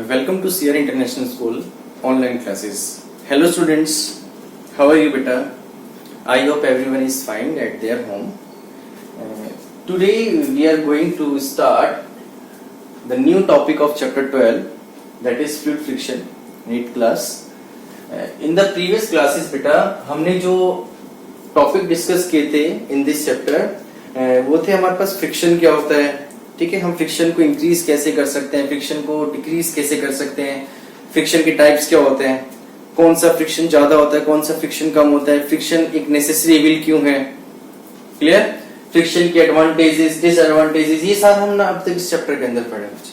Welcome to Sierra International School online classes. Hello students, how are you beta? I hope everyone is fine at their home. Today we are going to start the new topic of chapter 12, that is fluid friction, NEET class. In the previous classes beta हमने जो topic discuss किए थे in this chapter वो थे हमारे पास friction क्या होता है, ठीक है, हम फ्रिक्शन को इंक्रीज कैसे कर सकते हैं, फ्रिक्शन को डिक्रीज कैसे कर सकते हैं, फ्रिक्शन के टाइप्स क्या होते हैं, कौन सा फ्रिक्शन ज्यादा होता है, कौन सा फ्रिक्शन कम होता है, फ्रिक्शन एक नेसेसरी इविल क्यों है, क्लियर, फ्रिक्शन के एडवांटेजेस डिसएडवांटेजेस, ये सारा हमने अब तक इस चैप्टर के अंदर पढ़े बच्चे.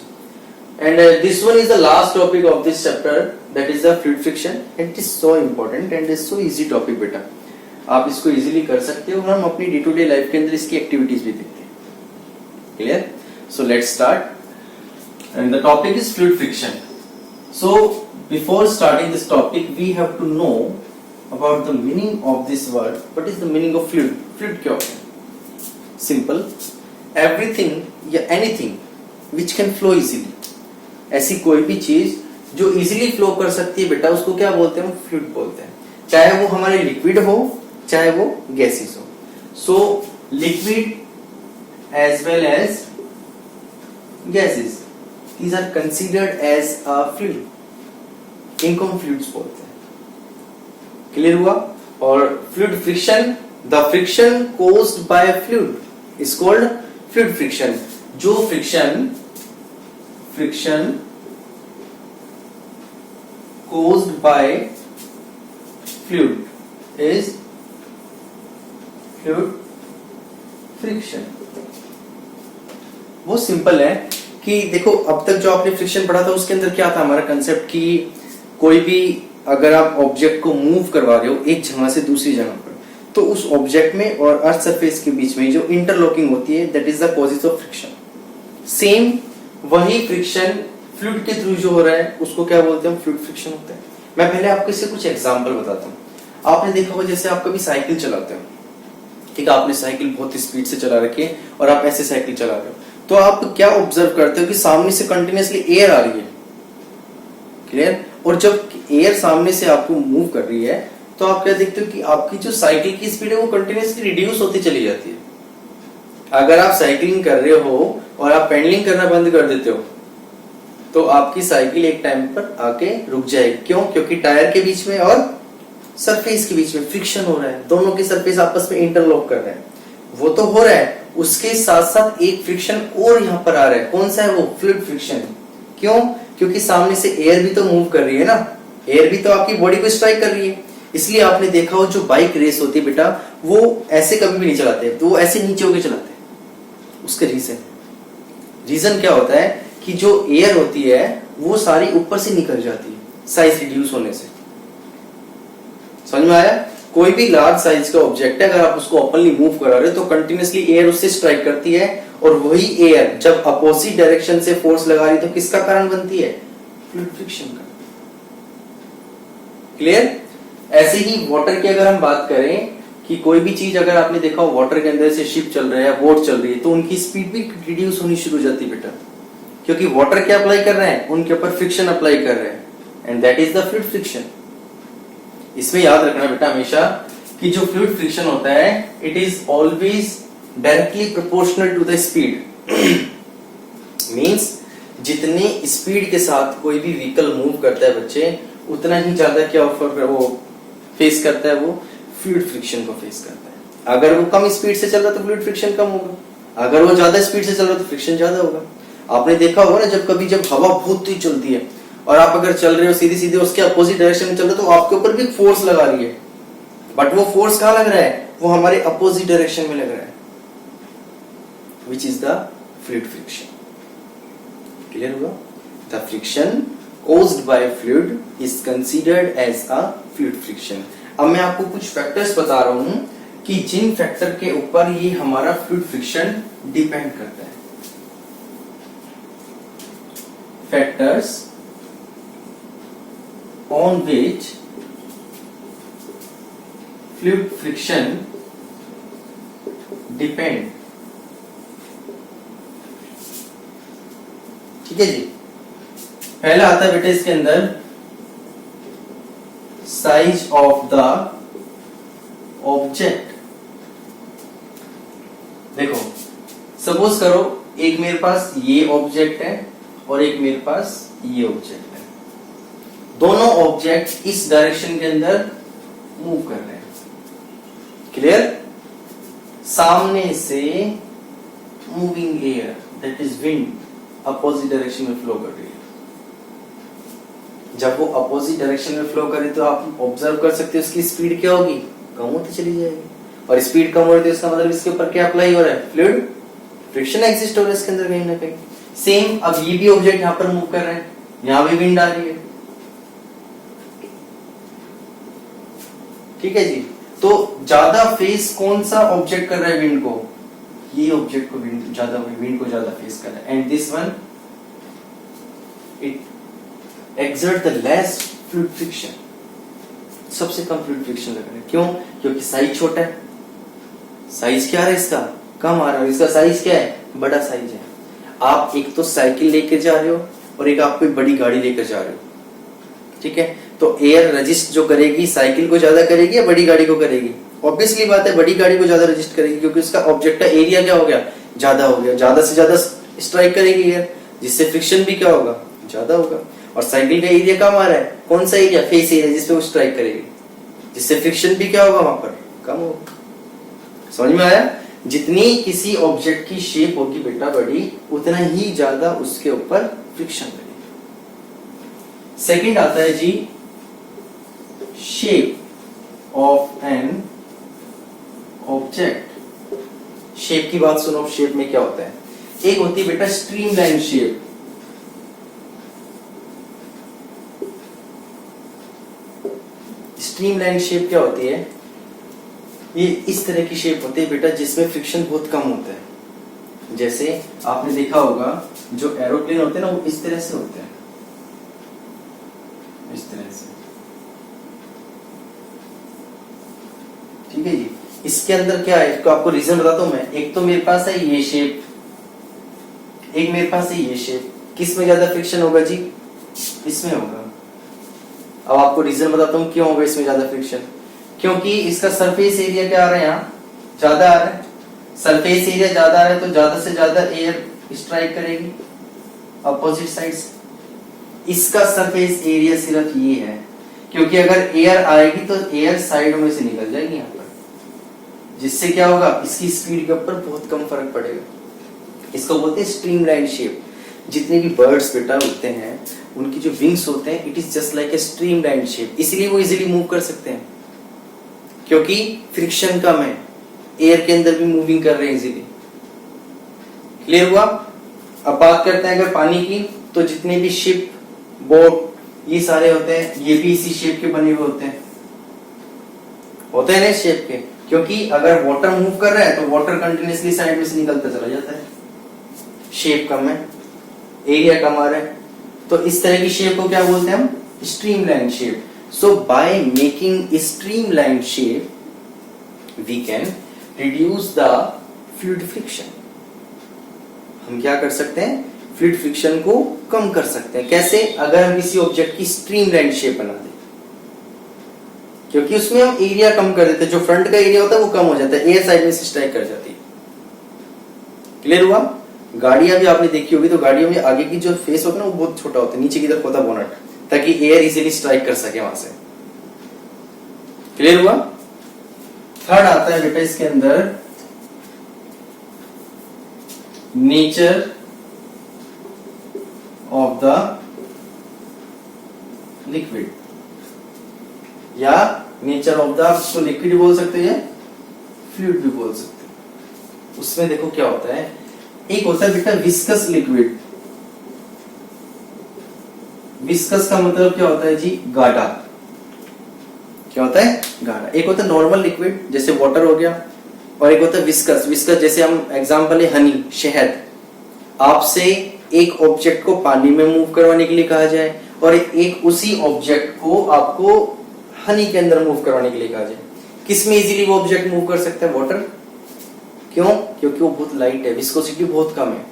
And this one is the last topic of this chapter, that is the fluid friction. It is so important and is so easy topic बेटा, आप इसको इजीली कर सकते हो. हम अपनी डे टू डे लाइफ के अंदर इसकी एक्टिविटीज भी देखते हैं. Clear? So let's start, and the topic is fluid friction. So before starting this topic we have to know about the meaning of this word. What is the meaning of fluid? Fluid क्या होता है? Simple, everything या anything which can flow easily. ऐसी कोई भी चीज जो easily flow कर सकती है बेटा उसको क्या बोलते हैं? फ्लूइड बोलते हैं. चाहे वो हमारे लिक्विड हो चाहे वो गैसेस हो. So liquid as well as gases, these are considered as a fluid. इनको हम फ्लूइड्स बोलते हैं. क्लियर हुआ? और fluid friction, the friction caused by fluid is called fluid friction. जो friction caused by fluid is fluid friction. वो simple है कि देखो अब तक जो आपने फ्रिक्शन पढ़ा था उसके अंदर क्या था हमारा कंसेप्ट कि कोई भी अगर आप ऑब्जेक्ट को मूव करवा रहे हो एक जगह से दूसरी जगह पर, तो उस ऑब्जेक्ट में और अर्थ सरफेस के बीच में जो इंटरलॉकिंग होती है that is the causes of friction. Same वही फ्रिक्शन फ्लूइड के थ्रू जो हो रहा है उसको क्या बोलते हैं? फ्लूइड फ्रिक्शन होता है. मैं पहले आपको इससे कुछ एग्जांपल बताता हूँ. आपने देखा होगा जैसे आप कभी साइकिल चलाते हो, ठीक है, आपने साइकिल बहुत स्पीड से चला रखी है और आप ऐसे साइकिल चला रहे हो, तो आप क्या ऑब्जर्व करते हो कि सामने से कंटिन्यूअसली एयर आ रही है. क्लियर? और जब एयर सामने से आपको मूव कर रही है तो आप क्या देखते हो कि आपकी जो साइकिल की स्पीड है वो कंटिन्यूअसली रिड्यूस होती चली जाती है. अगर आप साइकिलिंग कर रहे हो और आप पेडलिंग करना बंद कर देते हो तो आपकी साइकिल एक टाइम पर आके रुक जाएगी. क्यों? क्योंकि टायर के बीच में और सरफेस के बीच में फ्रिक्शन हो रहा है, दोनों के सरफेस आपस में इंटरलॉक कर रहे हैं. वो तो हो रहा है, उसके साथ साथ एक फ्रिक्शन और यहाँ पर आ रहा है. कौन सा है वो? Fluid friction. क्यों? क्योंकि सामने से एयर भी तो मूव कर रही है ना, एयर भी तो आपकी बॉडी को स्ट्राइक कर रही है. इसलिए आपने देखा हो जो बाइक रेस होती है बेटा वो ऐसे कभी भी नहीं चलाते, तो वो ऐसे नीचे होकर चलाते हैं. उसका रीजन क्या होता है कि जो एयर होती है वो सारी ऊपर से निकल जाती है साइज रिड्यूस होने से. समझ में आया? कोई भी लार्ज साइज का ऑब्जेक्ट है अगर आप उसको ओपनली मूव करा रहे हो तो कंटिन्यूअसली एयर उससे स्ट्राइक करती है और वही एयर जब अपोजिट डायरेक्शन से फोर्स लगा रही तो किसका कारण बनती है? फ्लूइड फ्रिक्शन का. क्लियर? ऐसे ही वाटर की अगर हम बात करें कि कोई भी चीज अगर आपने देखा हो वाटर के अंदर से शिप चल रहा है, बोट चल रही है, तो उनकी स्पीड भी रिड्यूस होनी शुरू हो जाती है बेटा, क्योंकि वाटर क्या अप्लाई कर रहे हैं? उनके ऊपर फ्रिक्शन अप्लाई कर रहे हैं, and that is the fluid friction. इसमें याद रखना बेटा हमेशा कि जो फ्लूइड फ्रिक्शन होता है it is always directly proportional to the speed. Means जितने स्पीड के साथ कोई भी व्हीकल मूव करता है बच्चे उतना ही ज्यादा क्या वो फेस करता है, वो फ्लूइड फ्रिक्शन को फेस करता है. अगर वो कम स्पीड से चल रहा है तो फ्लूइड फ्रिक्शन कम होगा, अगर वो ज्यादा स्पीड से चल रहा है तो फ्रिक्शन ज्यादा होगा. आपने देखा होगा ना जब हवा बहुत तेज चलती है और आप अगर चल रहे हो सीधी सीधी उसके अपोजिट डायरेक्शन में चल रहे हो तो आपके ऊपर भी फोर्स लगा रही है, बट वो फोर्स कहां लग रहा है? वो हमारे अपोजिट डायरेक्शन में लग रहा है, which is the fluid friction. Clear हुआ? The friction caused by fluid is considered as a fluid friction. अब मैं आपको कुछ फैक्टर्स बता रहा हूं कि जिन फैक्टर के ऊपर ये हमारा फ्लूइड फ्रिक्शन डिपेंड करता है. Factors on which fluid friction depend. ठीक है जी. पहला आता है बेटा इसके अंदर साइज ऑफ द ऑब्जेक्ट। देखो सपोज करो एक मेरे पास ये ऑब्जेक्ट है और एक मेरे पास ये ऑब्जेक्ट है, दोनों ऑब्जेक्ट इस डायरेक्शन के अंदर मूव कर रहे हैं। क्लियर? सामने से moving air that is wind opposite direction में फ्लो कर रही है। जब वो अपोजिट डायरेक्शन में फ्लो करे तो आप ऑब्जर्व कर सकते हो उसकी स्पीड क्या होगी, कम होती चली जाएगी। और स्पीड कम हो रही है तो इसका मतलब इसके ऊपर क्या अप्लाई हो रहा है, फ्लूइड फ्रिक्शन एग्जिस्ट हो रहा है इसके अंदर कहीं ना कहीं। सेम अब ये भी ऑब्जेक्ट यहां पर मूव कर रहे हैं, यहां भी विंड आ रही है। ठीक है जी। तो ज्यादा फेस कौन सा ऑब्जेक्ट कर रहा है विंड को, ये ऑब्जेक्ट को विंड को ज्यादा फेस कर रहा है। And this one it exert the less fluid friction, सबसे कम फ्लूइड फ्रिक्शन लग रहा है। क्यों? क्योंकि साइज छोटा है। साइज क्या है इसका, कम आ रहा है। इसका साइज क्या है, बड़ा साइज है। आप एक तो साइकिल लेकर जा रहे हो और एक आप कोई बड़ी गाड़ी लेकर जा रहे हो, ठीक है। तो एयर रजिस्ट जो करेगी साइकिल को ज्यादा करेगी या बड़ी गाड़ी को करेगी? ऑब्वियसली बात है बड़ी गाड़ी को ज्यादा रजिस्ट करेगी, क्योंकि उसका ऑब्जेक्ट का एरिया क्या हो गया, ज्यादा हो गया। ज्यादा से ज्यादा स्ट्राइक करेगी एयर, जिससे फ्रिक्शन भी क्या होगा, ज्यादा होगा। और साइकिल का एरिया कम आ रहा है, कौन सा एरिया, फेस एरिया, जिसपे वो स्ट्राइक करेगी, जिससे फ्रिक्शन भी क्या होगा वहां पर, कम होगा। समझ में आया? जितनी किसी ऑब्जेक्ट की शेप होगी बेटा बड़ी, उतना ही ज्यादा उसके ऊपर फ्रिक्शन लगेगा। सेकंड आता है जी shape of an object. Shape की बात सुनो, शेप में क्या होता है? एक होती है बेटा स्ट्रीमलाइन शेप। स्ट्रीमलाइन शेप क्या होती है? ये इस तरह की शेप होती है बेटा जिसमें फ्रिक्शन बहुत कम होता है। जैसे आपने देखा होगा जो एरोप्लेन होते हैं ना, वो इस तरह से होते हैं, इस तरह से। ठीक है जी। इसके अंदर क्या है, इसको आपको रीजन बताता हूं मैं। एक तो मेरे पास है ये शेप, एक मेरे पास है ये शेप। किस में ज्यादा फ्रिक्शन होगा जी? इसमें होगा। अब आपको रीजन बताता हूं क्यों होगा इसमें ज्यादा फ्रिक्शन। क्योंकि इसका सरफेस एरिया क्या आ रहा है, यहाँ ज्यादा आ रहा है। सरफेस एरिया ज्यादा आ रहा है तो ज्यादा से ज्यादा एयर स्ट्राइक करेगी अपोजिट साइड से। इसका सरफेस एरिया सिर्फ ये है, क्योंकि अगर एयर आएगी तो एयर साइड में से निकल जाएगी यहाँ पर, जिससे क्या होगा, इसकी स्पीड के ऊपर बहुत कम फर्क पड़ेगा। इसको बोलते हैं स्ट्रीमलाइन शेप। जितने भी बर्ड्स बेटा उड़ते हैं उनकी जो विंग्स होते हैं, it is just like a streamline shape. इसलिए वो इजीली मूव कर सकते हैं, क्योंकि फ्रिक्शन कम है, एयर के अंदर भी मूविंग कर रहे हैं इजीली। क्लियर हुआ? अब बात करते हैं अगर पानी की, तो जितने भी शिप, बोट, ये सारे होते हैं, ये भी इसी शेप के बने हुए होते हैं ना, इस शेप के। क्योंकि अगर वाटर मूव कर रहा है तो वाटर कंटिन्यूअसली साइड में से निकलता चला जाता है। शेप कम है, एरिया कम आ रहा है, तो इस तरह की शेप को क्या बोलते हैं हम, streamline shape. So by making a streamlined shape, we can reduce the fluid friction. हम क्या कर सकते हैं, फ्लूइड फ्रिक्शन को कम कर सकते हैं। कैसे? अगर हम किसी ऑब्जेक्ट की स्ट्रीमलाइन शेप बना दें, क्योंकि उसमें हम एरिया कम कर देते हैं। जो फ्रंट का एरिया होता है वो कम हो जाता है, एयर साइड में से स्ट्राइक कर जाती है। क्लियर हुआ? गाड़ियां भी आपने देखी होगी, तो गाड़ियों में आगे की जो फेस होता है ना, वो बहुत छोटा होता है, नीचे की तरफ होता है बोनट, ताकि एयर इजीली स्ट्राइक कर सके वहां से। क्लियर हुआ? थर्ड आता है बेटा इसके अंदर नेचर ऑफ द लिक्विड, या नेचर ऑफ द, उसको लिक्विड भी बोल सकते हैं, फ्लूइड भी बोल सकते हैं। उसमें देखो क्या होता है, एक होता है बेटा विस्कस लिक्विड। विस्कस का मतलब क्या होता है जी, गाढ़ा। क्या होता है, गाढ़ा। एक होता है नॉर्मल लिक्विड, जैसे वाटर हो गया, और एक होता है विस्कस। विस्कस जैसे हम एग्जांपल है हनी, शहद। आपसे एक ऑब्जेक्ट को पानी में मूव करवाने के लिए कहा जाए, और एक उसी ऑब्जेक्ट को आपको हनी के अंदर मूव करवाने के लिए कहा जाए, किस में इजीली वो ऑब्जेक्ट मूव कर सकता है, वाटर। क्यों? क्योंकि वो बहुत लाइट है, विस्कोसिटी बहुत कम है,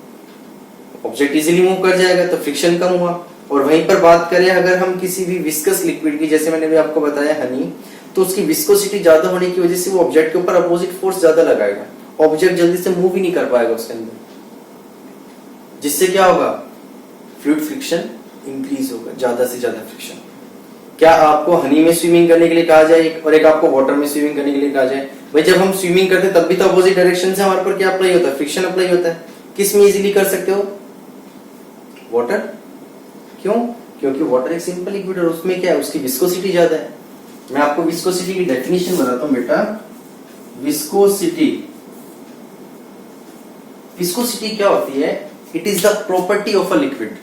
ऑब्जेक्ट इजीली मूव कर जाएगा, तो फ्रिक्शन कम हुआ। और वहीं पर बात करें अगर हम किसी भी विस्कस लिक्विड की, जैसे मैंने भी आपको बताया हनी, तो उसकी विस्कोसिटी ज्यादा होने की वजह से वो ऑब्जेक्ट के ऊपर अपोजिट फोर्स ज्यादा लगाएगा, ऑब्जेक्ट जल्दी से मूव ही नहीं कर पाएगा उसके अंदर, जिससे क्या होगा, फ्लूइड फ्रिक्शन इंक्रीज होगा, ज्यादा से ज्यादा फ्रिक्शन। क्या आपको हनी में स्विमिंग करने के लिए कहा जाए और एक आपको वाटर में स्विमिंग करने के लिए कहा जाए? भाई जब हम स्विमिंग करते हैं तब भी तो अपोजिट डायरेक्शन से हमारे पर क्या अप्लाई होता है, फ्रिक्शन अप्लाई होता है। किस में इजीली कर सकते हो, वाटर। क्यों? क्योंकि वाटर एक सिंपल लिक्विड है, उसमें क्या है, उसकी विस्कोसिटी ज्यादा है। मैं आपको विस्कोसिटी की डेफिनेशन बताता हूं बेटा। विस्कोसिटी, विस्कोसिटी क्या होती है? It is the property of a liquid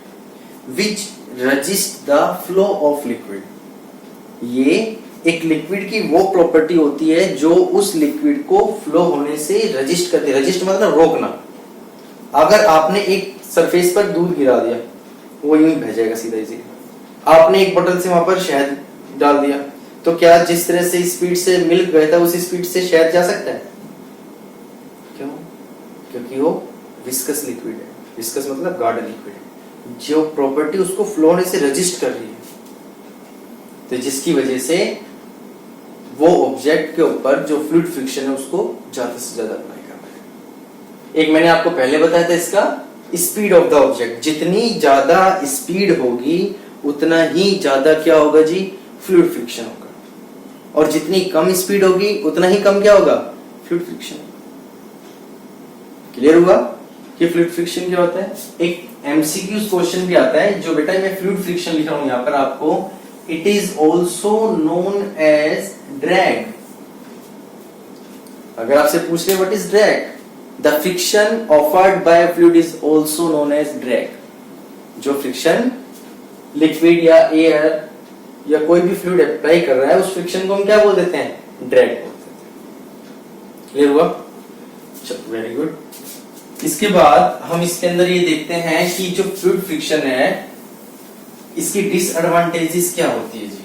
which resist the flow of liquid. ये एक लिक्विड की वो प्रॉपर्टी होती है जो उस लिक्विड को फ्लो होने से रजिस्ट करती है। रजिस्ट मतलब रोकना। अगर आपने एक सरफेस पर दूध गिरा दिया, वो यूं ही बह जाएगा सीधा इजीली। आपने एक बोतल से वहां पर शहद डाल दिया, तो क्या जिस तरह से स्पीड से मिल्क बहता है उसी स्पीड से शहद जा सकता है? क्यों? क्योंकि वो विस्कस लिक्विड है। विस्कस मतलब गाढ़ा लिक्विड है, जो प्रॉपर्टी उसको फ्लो होने से रजिस्ट कर रही है, तो जिसकी वजह से वो ऑब्जेक्ट के ऊपर जो फ्लूइड फ्रिक्शन है उसको ज्यादा से ज्यादा अप्लाई कर रहा है। एक मैंने आपको पहले बताया था इसका स्पीड ऑफ द ऑब्जेक्ट, जितनी ज्यादा स्पीड होगी उतना ही ज्यादा क्या होगा जी, फ्लूइड फ्रिक्शन होगा, और जितनी कम स्पीड होगी उतना ही कम क्या होगा, फ्लूइड फ्रिक्शन। क्लियर हुआ कि फ्लूइड फ्रिक्शन क्या होता है? एक एमसीक्यू क्वेश्चन भी आता है जो बेटा मैं फ्लूइड फ्रिक्शन लिख रहा हूं यहां पर आपको, it is also known as drag. अगर आपसे पूछ ले what is drag, the friction offered by fluid is also known as drag. जो फ्रिक्शन लिक्विड या एयर या कोई भी फ्लूइड अप्लाई कर रहा है उस फ्रिक्शन को हम क्या बोल देते हैं, ड्रैग बोल देते हैं। क्लियर हुआ? चलो वेरी गुड। इसके बाद हम इसके अंदर ये देखते हैं कि जो फ्लूइड फ्रिक्शन है इसकी डिसएडवांटेजेस क्या होती है जी।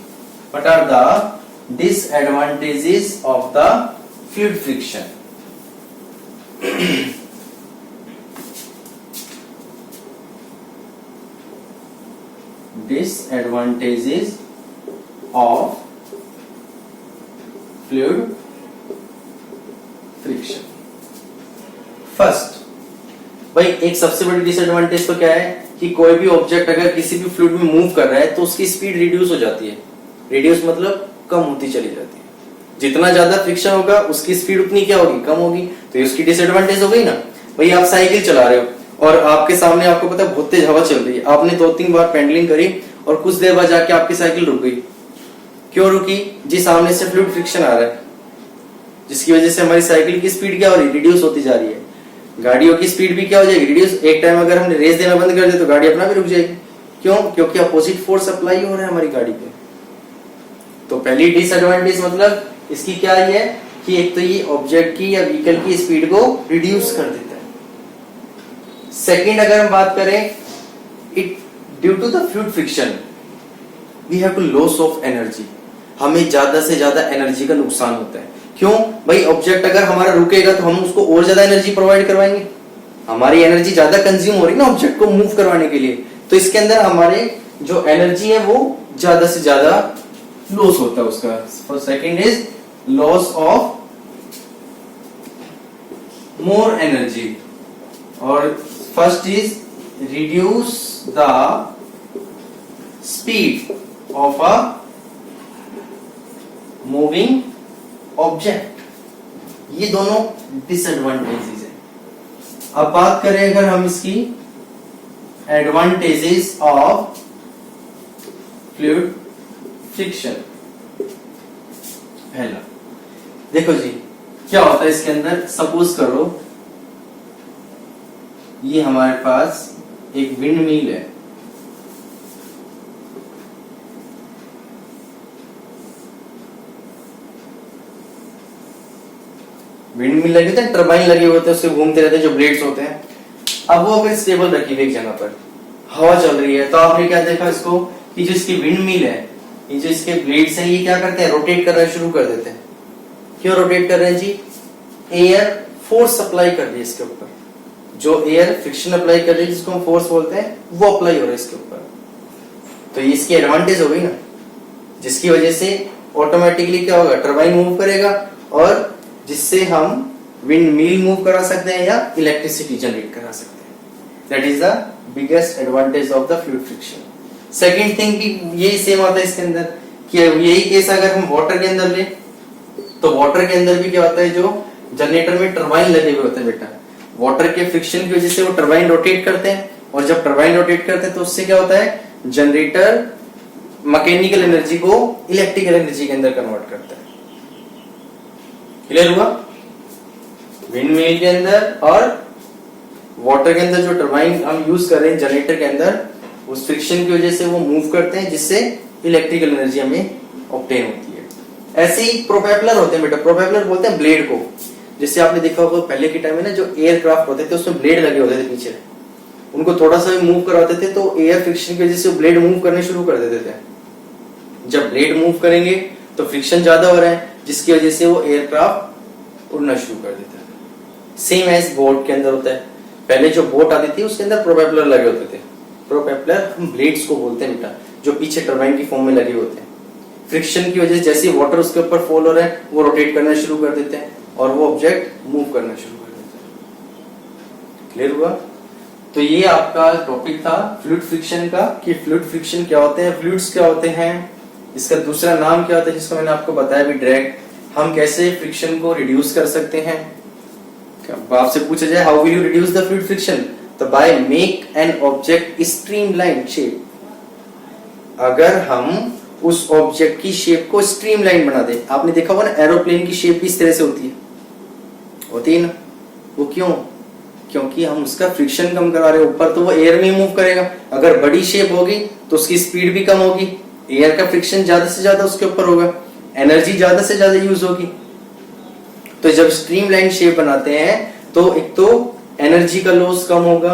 What are the disadvantages of the fluid friction? Disadvantages of fluid friction. First भाई एक सबसे बड़ी डिसएडवांटेज तो क्या है कि कोई भी ऑब्जेक्ट अगर किसी भी फ्लूइड में मूव कर रहा है तो उसकी स्पीड रिड्यूस हो जाती है। रिड्यूस मतलब कम होती चली जाती है। जितना ज्यादा फ्रिक्शन होगा उसकी स्पीड उतनी क्या होगी, कम होगी। तो ये उसकी डिसएडवांटेज हो गई ना। भाई आप साइकिल चला रहे हो और आपके सामने आपको पता है बहुत तेज हवा चल रही है, आपने 2-3 बार पेडलिंग करी और कुछ देर बाद जाके आपकी साइकिल रुक गई। क्यों रुकी जी? सामने से फ्लूइड फ्रिक्शन आ रहा है, जिसकी वजह से हमारी साइकिल की स्पीड क्या हो रही है, रिड्यूस होती जा रही है। गाड़ियों की स्पीड भी क्या हो जाएगी, रिड्यूस। एक टाइम अगर हमने रेस देना बंद कर दे तो गाड़ी अपना भी रुक जाएगी। क्यों? क्योंकि अपोजिट फोर्स अप्लाई हो रहा है हमारी गाड़ी पे। तो पहली डिसएडवांटेज मतलब इसकी क्या है कि एक तो ये ऑब्जेक्ट की या व्हीकल की स्पीड को रिड्यूस कर देता है। सेकंड अगर हम बात करें, it due to the fluid friction we have to loss of energy. हमें ज्यादा से ज्यादा एनर्जी का नुकसान होता है। क्यों? भाई ऑब्जेक्ट अगर हमारा रुकेगा तो हम उसको और ज्यादा एनर्जी प्रोवाइड करवाएंगे, हमारी एनर्जी ज्यादा कंज्यूम हो रही है ना ऑब्जेक्ट को मूव करवाने के लिए, तो इसके अंदर हमारे जो एनर्जी है वो ज्यादा से ज्यादा लॉस होता है उसका। Second is loss of more energy, और first is reduce the speed of a moving object. ये दोनों डिसएडवांटेजेस है। अब बात करें अगर हम इसकी एडवांटेजेस ऑफ फ्लूइड फ्रिक्शन। पहला देखो जी क्या होता है इसके अंदर। सपोज करो ये हमारे पास एक विंड मिल है, विंड मिल लगे होते हैं, टरबाइन लगे होते हैं, उससे घूमते रहते हैं जो ब्लेड्स होते हैं। अब वो अगर स्टेबल रखी हुई एक जगह पर, हवा चल रही है, तो आपने क्या देखा इसको कि जो इसकी विंड मिल है, ये जो इसके ब्लेड्स हैं ये क्या करते हैं, रोटेट करना शुरू कर देते हैं। क्यों रोटेट कर रहे हैं जी? एयर फोर्स अप्लाई कर रही है इसके ऊपर, जो एयर फ्रिक्शन अप्लाई कर रही है जिसको हम फोर्स बोलते हैं वो अप्लाई हो रहा है इसके ऊपर। तो ये इसकी एडवांटेज हो गई ना, जिसकी वजह से ऑटोमेटिकली क्या होगा, टरबाइन मूव करेगा और जिससे हम विंड मिल मूव करा सकते हैं या इलेक्ट्रिसिटी जनरेट करा सकते हैं। That is the biggest advantage of the fluid friction. Second thing भी यही सेम आता है इसके अंदर कि यही केस अगर हम वाटर के अंदर ले तो वाटर के अंदर भी क्या होता है, जो जनरेटर में टरबाइन लगे हुए होते हैं बेटा, वाटर के फ्रिक्शन की वजह से वो टरबाइन रोटेट करते हैं और जब टरबाइन रोटेट करते हैं तो उससे क्या होता है, जनरेटर मैकेनिकल एनर्जी को इलेक्ट्रिकल एनर्जी के अंदर कन्वर्ट करता है। क्लियर हुआ? विंड मिल के अंदर और वाटर के अंदर जो टरबाइन हम यूज कर रहे हैं जनरेटर के अंदर, उस फ्रिक्शन की वजह से वो मूव करते हैं जिससे इलेक्ट्रिकल एनर्जी हमें ऑब्टेन होती है। ऐसे ही प्रोपेलर होते हैं बेटा, प्रोपेलर बोलते हैं ब्लेड को। जैसे आपने देखा होगा पहले के टाइम में ना जो एयरक्राफ्ट होते थे उसमें ब्लेड लगे होते थे पीछे, उनको थोड़ा सा भी मूव करवाते थे तो एयर फ्रिक्शन की वजह से ब्लेड मूव करने शुरू कर देते थे। जब ब्लेड मूव करेंगे तो फ्रिक्शन ज्यादा हो रहा है जिसकी वजह से वो एयरक्राफ्ट उड़ना शुरू कर देता है। सेम एज बोट के अंदर होता है, पहले जो बोट आती थी उसके अंदर प्रोपेलर लगे होते थे। प्रोपेलर हम ब्लेड्स को बोलते हैं बेटा, जो पीछे टरबाइन की फॉर्म में लगे होते हैं। फ्रिक्शन की वजह से जैसे वाटर उसके ऊपर फॉल हो रहा है वो रोटेट करना शुरू कर देते हैं और वो ऑब्जेक्ट मूव करना शुरू कर देते हैं। क्लियर हुआ? तो ये आपका टॉपिक था फ्लूइड फ्रिक्शन का कि फ्लूइड फ्रिक्शन क्या होते हैं, फ्लूइड्स क्या होते हैं, इसका दूसरा नाम क्या होता है जिसको मैंने आपको बताया भी, ड्रैग। हम कैसे फ्रिक्शन को रिड्यूस कर सकते हैं। आपसे पूछा जाए how will you reduce the fluid friction, तो by make an object streamline shape. अगर हम उस ऑब्जेक्ट की शेप को स्ट्रीमलाइन बना दे, आपने देखा होगा ना एरोप्लेन की शेप भी इस तरह से होती है ना, वो क्यों? क्योंकि हम उसका फ्रिक्शन कम करा रहे हैं। ऊपर तो वो एयर में मूव करेगा, अगर बड़ी शेप होगी तो उसकी स्पीड भी कम होगी, एयर का फ्रिक्शन ज्यादा से ज्यादा उसके ऊपर होगा, एनर्जी ज्यादा से ज्यादा यूज होगी। तो जब स्ट्रीमलाइन शेप बनाते हैं तो एक तो एनर्जी का लॉस कम होगा,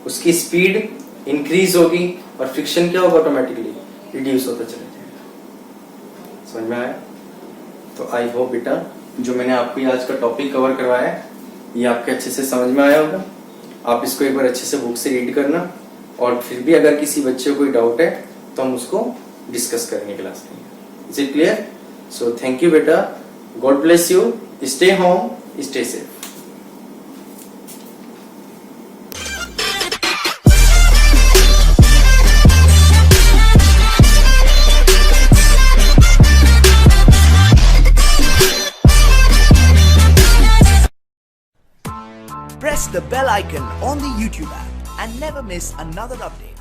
उसकी स्पीड इंक्रीज होगी और फ्रिक्शन क्या होगा, ऑटोमेटिकली रिड्यूस होता चला जाएगा। समझ में आया? तो आई होप बेटा जो मैंने आपको आज का टॉपिक कवर करवाया है ये आपके अच्छे से समझ में आया होगा। आप इसको एक बार अच्छे से बुक से रीड करना और फिर भी अगर किसी बच्चे को कोई डाउट है तो हम उसको डिस्कस करेंगे क्लास में। Is it clear? So thank you बेटा, God bless you, stay home, stay safe. Press the bell icon on the YouTube app and never miss another update.